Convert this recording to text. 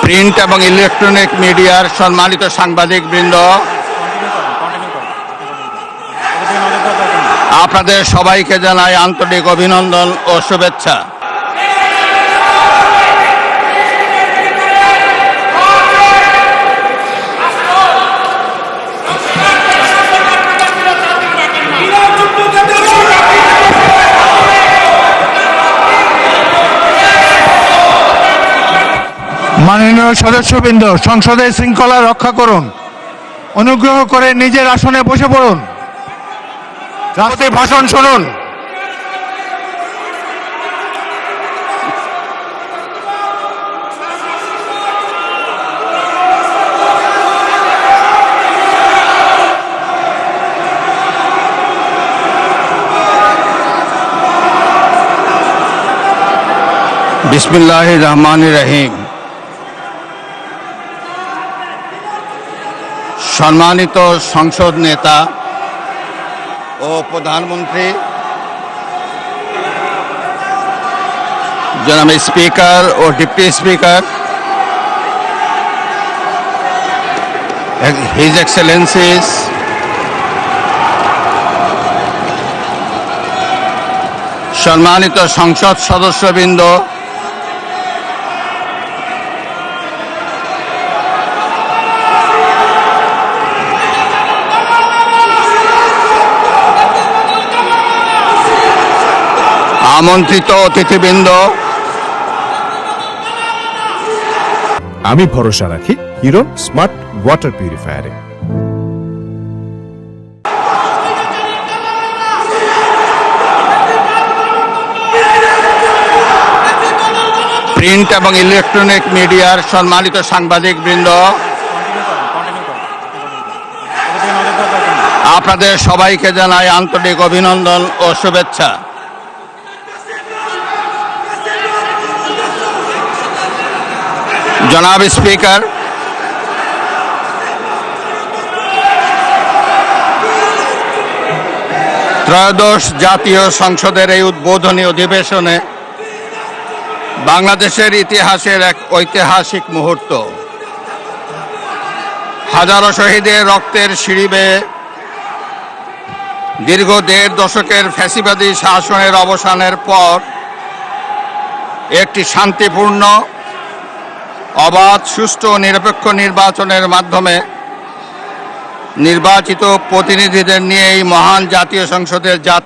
Print এবং electronic মিডিয়ার সম্মানিত সাংবাদিকবৃন্দ, আপনাদের সবাইকে জানাই আন্তরিক অভিনন্দন ও শুভেচ্ছা। মাননীয় সদস্যবৃন্দ, সংসদের শৃঙ্খলা রক্ষা করুন। অনুগ্রহ করে নিজের আসনে বসে পড়ুন। রাষ্ট্রপতির ভাষণ শুনুন। বিসমিল্লাহির রহমানির রহিম। সম্মানিত সংসদ নেতা ও প্রধানমন্ত্রী, জনাব স্পিকার ও ডিপ্টি স্পিকার, হিজ এক্সেলেন্সিস, সম্মানিত সংসদ সদস্যবৃন্দ, আমন্ত্রিত অতিথিবৃন্দ, আমি ভরসা রাখি হিরো স্মার্ট ওয়াটার পিউরিফায়ারে। প্রিন্ট এবং ইলেকট্রনিক মিডিয়ার সম্মানিত সাংবাদিকবৃন্দ, আপনাদের সবাইকে জানাই আন্তরিক অভিনন্দন ও শুভেচ্ছা। জনাব স্পিকার, ত্রয়োদশ জাতীয় সংসদের এই উদ্বোধনী অধিবেশনে বাংলাদেশের ইতিহাসের এক ঐতিহাসিক মুহূর্ত। হাজারো শহীদের রক্তের সিঁড়ি বেয়ে দীর্ঘ ১.৫ দশকের ফ্যাসিবাদী শাসনের অবসানের পর একটি শান্তিপূর্ণ, অবাধ, সুষ্ঠু ও নিরপেক্ষ নির্বাচনের মাধ্যমে নির্বাচিত প্রতিনিধিদের নিয়ে এই মহান জাতীয় সংসদের